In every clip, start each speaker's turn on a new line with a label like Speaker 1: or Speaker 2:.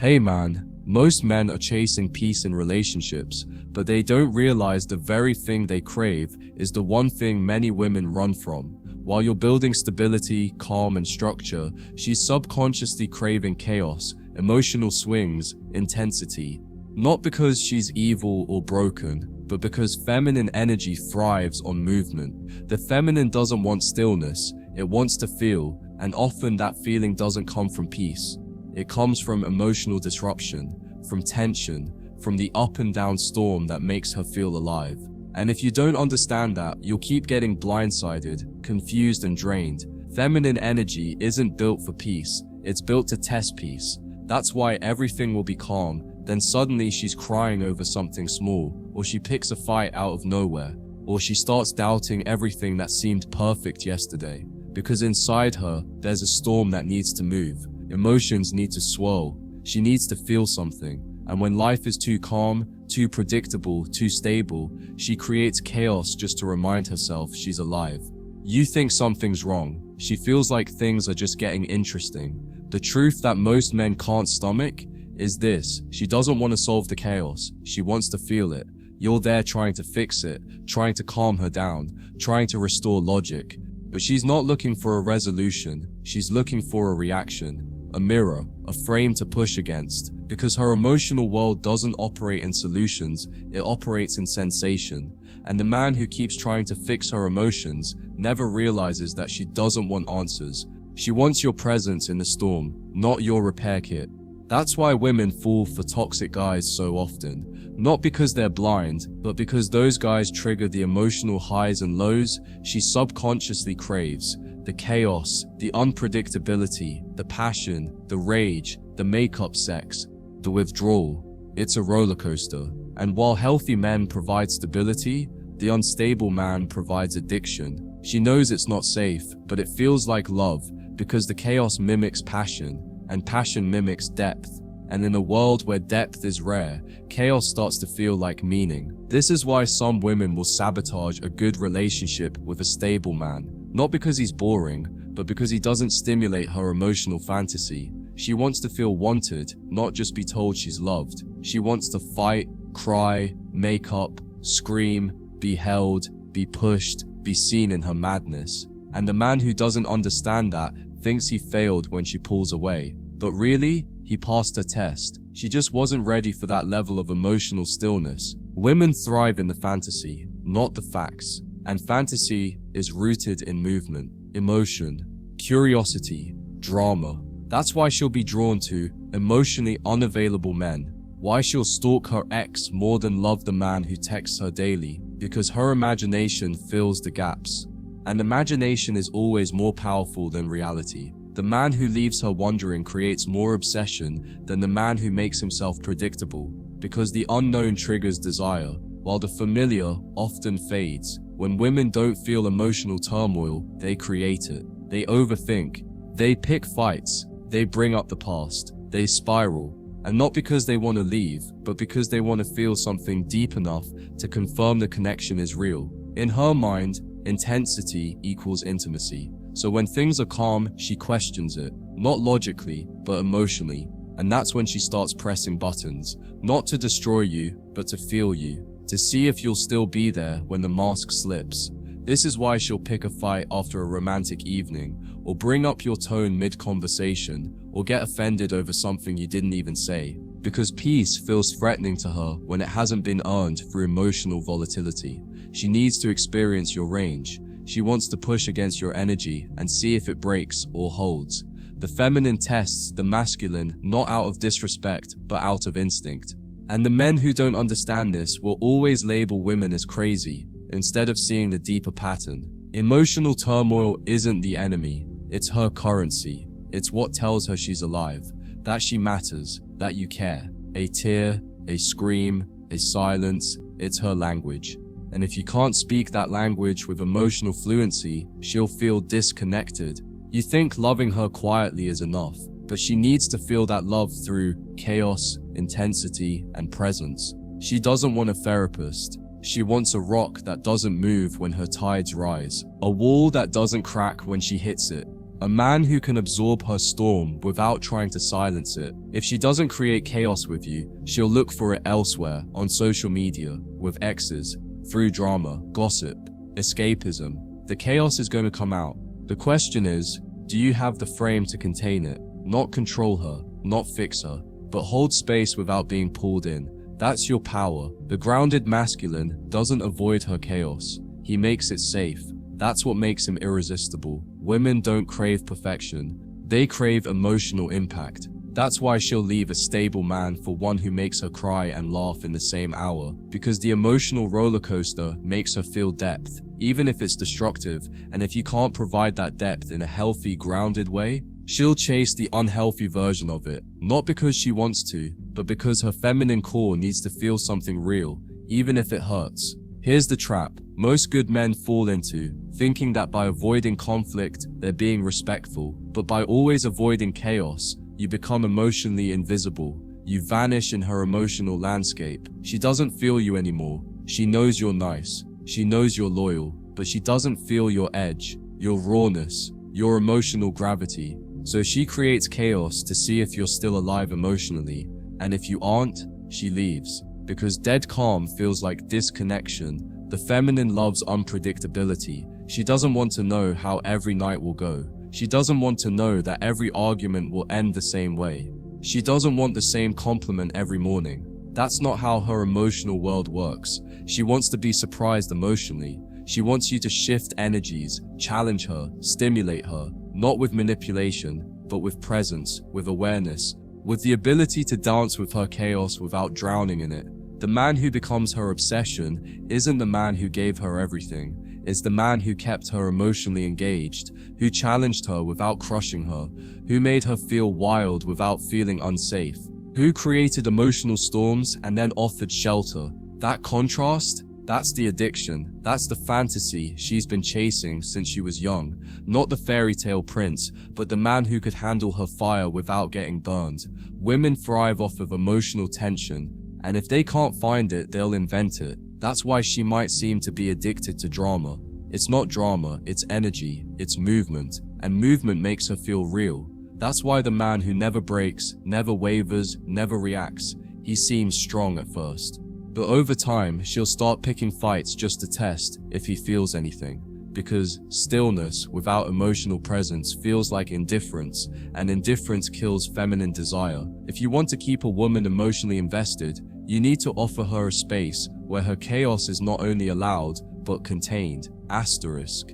Speaker 1: Hey man, most men are chasing peace in relationships, but they don't realize the very thing they crave is the one thing many women run from. While you're building stability, calm, and structure, she's subconsciously craving chaos, emotional swings, intensity. Not because she's evil or broken, but because feminine energy thrives on movement. The feminine doesn't want stillness, it wants to feel, and often that feeling doesn't come from peace. It comes from emotional disruption, from tension, from the up and down storm that makes her feel alive. And if you don't understand that, you'll keep getting blindsided, confused, and drained. Feminine energy isn't built for peace, it's built to test peace. That's why everything will be calm, then suddenly she's crying over something small, or she picks a fight out of nowhere, or she starts doubting everything that seemed perfect yesterday. Because inside her, there's a storm that needs to move. Emotions need to swirl. She needs to feel something. And when life is too calm, too predictable, too stable, she creates chaos just to remind herself she's alive. You think something's wrong. She feels like things are just getting interesting. The truth that most men can't stomach is this: she doesn't want to solve the chaos, she wants to feel it. You're there trying to fix it, trying to calm her down, trying to restore logic. But she's not looking for a resolution, she's looking for a reaction, a mirror, a frame to push against. Because her emotional world doesn't operate in solutions, it operates in sensation. And the man who keeps trying to fix her emotions never realizes that she doesn't want answers. She wants your presence in the storm, not your repair kit. That's why women fall for toxic guys so often. Not because they're blind, but because those guys trigger the emotional highs and lows she subconsciously craves. The chaos, the unpredictability, the passion, the rage, the makeup sex, the withdrawal. It's a roller coaster. And while healthy men provide stability, the unstable man provides addiction. She knows it's not safe, but it feels like love, because the chaos mimics passion, and passion mimics depth. And in a world where depth is rare, chaos starts to feel like meaning. This is why some women will sabotage a good relationship with a stable man. Not because he's boring, but because he doesn't stimulate her emotional fantasy. She wants to feel wanted, not just be told she's loved. She wants to fight, cry, make up, scream, be held, be pushed, be seen in her madness. And the man who doesn't understand that thinks he failed when she pulls away. But really, he passed her test. She just wasn't ready for that level of emotional stillness. Women thrive in the fantasy, not the facts. And fantasy is rooted in movement, emotion, curiosity, drama. That's why she'll be drawn to emotionally unavailable men. Why she'll stalk her ex more than love the man who texts her daily. Because her imagination fills the gaps. And imagination is always more powerful than reality. The man who leaves her wondering creates more obsession than the man who makes himself predictable. Because the unknown triggers desire, while the familiar often fades. When women don't feel emotional turmoil, they create it. They overthink. They pick fights. They bring up the past. They spiral. And not because they want to leave, but because they want to feel something deep enough to confirm the connection is real. In her mind, intensity equals intimacy. So when things are calm, she questions it. Not logically, but emotionally. And that's when she starts pressing buttons. Not to destroy you, but to feel you. To see if you'll still be there when the mask slips. This is why she'll pick a fight after a romantic evening, or bring up your tone mid-conversation, or get offended over something you didn't even say. Because peace feels threatening to her when it hasn't been earned through emotional volatility. She needs to experience your range. She wants to push against your energy and see if it breaks or holds. The feminine tests the masculine not out of disrespect, but out of instinct. And the men who don't understand this will always label women as crazy, instead of seeing the deeper pattern. Emotional turmoil isn't the enemy, it's her currency. It's what tells her she's alive, that she matters, that you care. A tear, a scream, a silence, it's her language. And if you can't speak that language with emotional fluency, she'll feel disconnected. You think loving her quietly is enough, but she needs to feel that love through chaos, intensity, and presence. She doesn't want a therapist. She wants a rock that doesn't move when her tides rise. A wall that doesn't crack when she hits it. A man who can absorb her storm without trying to silence it. If she doesn't create chaos with you, she'll look for it elsewhere, on social media, with exes, through drama, gossip, escapism. The chaos is going to come out. The question is, do you have the frame to contain it? Not control her, not fix her, but hold space without being pulled in. That's your power. The grounded masculine doesn't avoid her chaos. He makes it safe. That's what makes him irresistible. Women don't crave perfection. They crave emotional impact. That's why she'll leave a stable man for one who makes her cry and laugh in the same hour. Because the emotional roller coaster makes her feel depth, even if it's destructive. And if you can't provide that depth in a healthy, grounded way, she'll chase the unhealthy version of it. Not because she wants to, but because her feminine core needs to feel something real, even if it hurts. Here's the trap most good men fall into, thinking that by avoiding conflict, they're being respectful. But by always avoiding chaos, you become emotionally invisible. You vanish in her emotional landscape. She doesn't feel you anymore. She knows you're nice. She knows you're loyal. But she doesn't feel your edge, your rawness, your emotional gravity. So she creates chaos to see if you're still alive emotionally. And if you aren't, she leaves. Because dead calm feels like disconnection. The feminine loves unpredictability. She doesn't want to know how every night will go. She doesn't want to know that every argument will end the same way. She doesn't want the same compliment every morning. That's not how her emotional world works. She wants to be surprised emotionally. She wants you to shift energies, challenge her, stimulate her, not with manipulation, but with presence, with awareness, with the ability to dance with her chaos without drowning in it. The man who becomes her obsession isn't the man who gave her everything. It's the man who kept her emotionally engaged, who challenged her without crushing her, who made her feel wild without feeling unsafe, who created emotional storms and then offered shelter. That contrast, that's the addiction. That's the fantasy she's been chasing since she was young. Not the fairy tale prince, but the man who could handle her fire without getting burned. Women thrive off of emotional tension, and if they can't find it, they'll invent it. That's why she might seem to be addicted to drama. It's not drama, it's energy, it's movement, and movement makes her feel real. That's why the man who never breaks, never wavers, never reacts, he seems strong at first. But over time, she'll start picking fights just to test if he feels anything. Because stillness without emotional presence feels like indifference, and indifference kills feminine desire. If you want to keep a woman emotionally invested, you need to offer her a space where her chaos is not only allowed, but contained. Asterisk.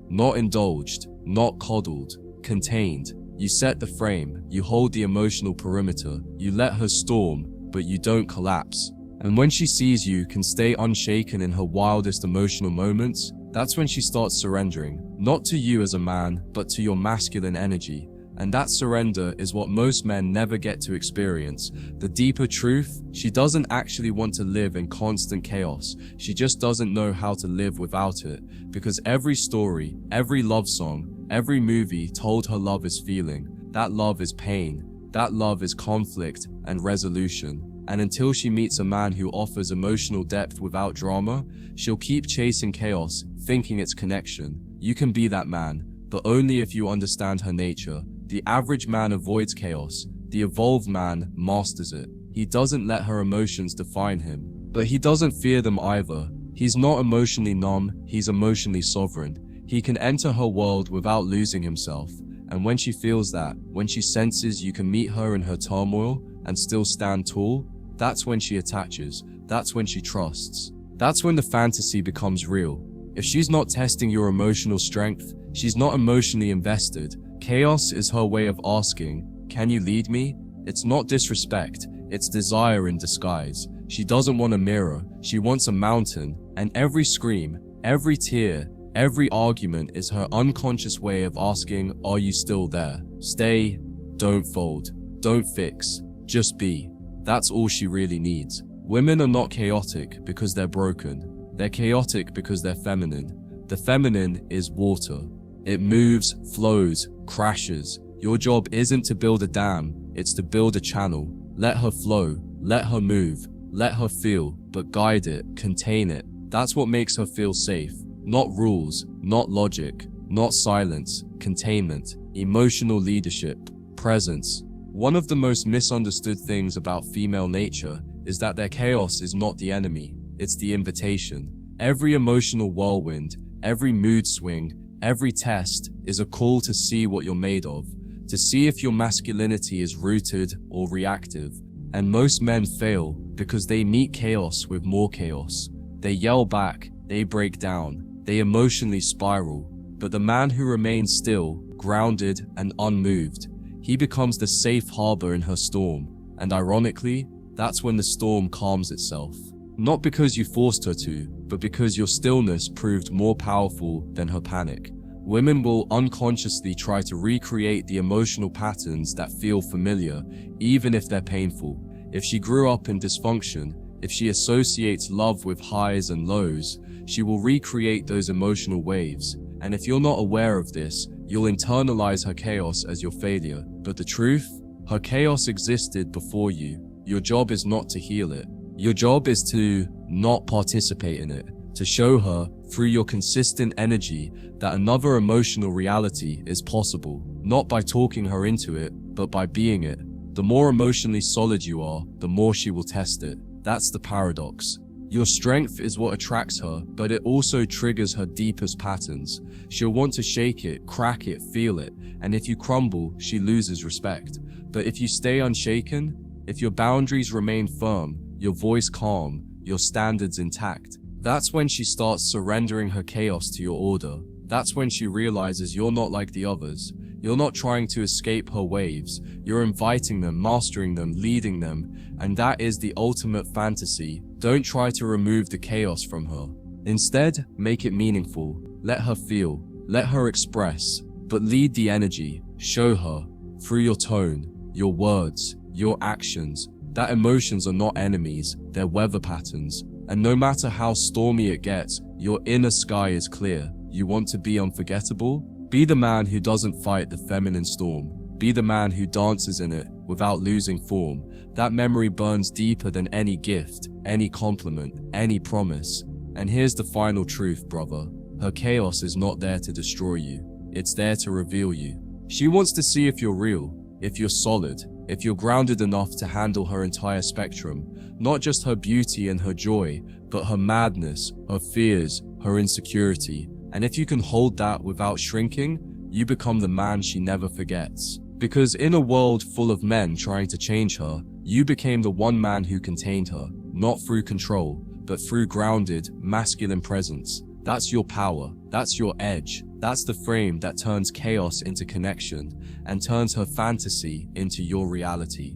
Speaker 1: Not indulged, not coddled, contained. You set the frame, you hold the emotional perimeter, you let her storm, but you don't collapse. And when she sees you can stay unshaken in her wildest emotional moments, that's when she starts surrendering, not to you as a man, but to your masculine energy. And that surrender is what most men never get to experience. The deeper truth, she doesn't actually want to live in constant chaos. She just doesn't know how to live without it. Because every story, every love song, every movie told her love is feeling. That love is pain. That love is conflict and resolution. And until she meets a man who offers emotional depth without drama, she'll keep chasing chaos, thinking it's connection. You can be that man, but only if you understand her nature. The average man avoids chaos. The evolved man masters it. He doesn't let her emotions define him, but he doesn't fear them either. He's not emotionally numb, he's emotionally sovereign. He can enter her world without losing himself. And when she feels that, when she senses you can meet her in her turmoil and still stand tall, that's when she attaches. That's when she trusts. That's when the fantasy becomes real. If she's not testing your emotional strength, she's not emotionally invested. Chaos is her way of asking, can you lead me? It's not disrespect, it's desire in disguise. She doesn't want a mirror, she wants a mountain. And every scream, every tear, every argument is her unconscious way of asking, are you still there? Stay, don't fold, don't fix, just be. That's all she really needs. Women are not chaotic because they're broken. They're chaotic because they're feminine. The feminine is water. It moves, flows, crashes. Your job isn't to build a dam, it's to build a channel. Let her flow, let her move, let her feel, but guide it, contain it. That's what makes her feel safe. Not rules, not logic, not silence, containment, emotional leadership, presence. One of the most misunderstood things about female nature is that their chaos is not the enemy, it's the invitation. Every emotional whirlwind, every mood swing, every test is a call to see what you're made of, to see if your masculinity is rooted or reactive. And most men fail because they meet chaos with more chaos. They yell back, they break down, they emotionally spiral. But the man who remains still, grounded, and unmoved, he becomes the safe harbor in her storm. And ironically, that's when the storm calms itself. Not because you forced her to, but because your stillness proved more powerful than her panic. Women will unconsciously try to recreate the emotional patterns that feel familiar, even if they're painful. If she grew up in dysfunction, if she associates love with highs and lows, she will recreate those emotional waves. And if you're not aware of this, you'll internalize her chaos as your failure. But the truth? Her chaos existed before you. Your job is not to heal it. Your job is to not participate in it, to show her, through your consistent energy, that another emotional reality is possible, not by talking her into it, but by being it. The more emotionally solid you are, the more she will test it. That's the paradox. Your strength is what attracts her, but it also triggers her deepest patterns. She'll want to shake it, crack it, feel it, and if you crumble, she loses respect. But if you stay unshaken, if your boundaries remain firm, your voice calm, your standards intact, that's when she starts surrendering her chaos to your order. That's when she realizes you're not like the others. You're not trying to escape her waves. You're inviting them, mastering them, leading them. And that is the ultimate fantasy. Don't try to remove the chaos from her. Instead, make it meaningful. Let her feel. Let her express. But lead the energy. Show her, through your tone, your words, your actions, that emotions are not enemies, they're weather patterns. And no matter how stormy it gets, your inner sky is clear. You want to be unforgettable? Be the man who doesn't fight the feminine storm. Be the man who dances in it without losing form. That memory burns deeper than any gift, any compliment, any promise. And here's the final truth, brother. Her chaos is not there to destroy you. It's there to reveal you. She wants to see if you're real, if you're solid, if you're grounded enough to handle her entire spectrum. Not just her beauty and her joy, but her madness, her fears, her insecurity. And if you can hold that without shrinking, you become the man she never forgets. Because in a world full of men trying to change her, you became the one man who contained her, not through control, but through grounded, masculine presence. That's your power, that's your edge, that's the frame that turns chaos into connection and turns her fantasy into your reality.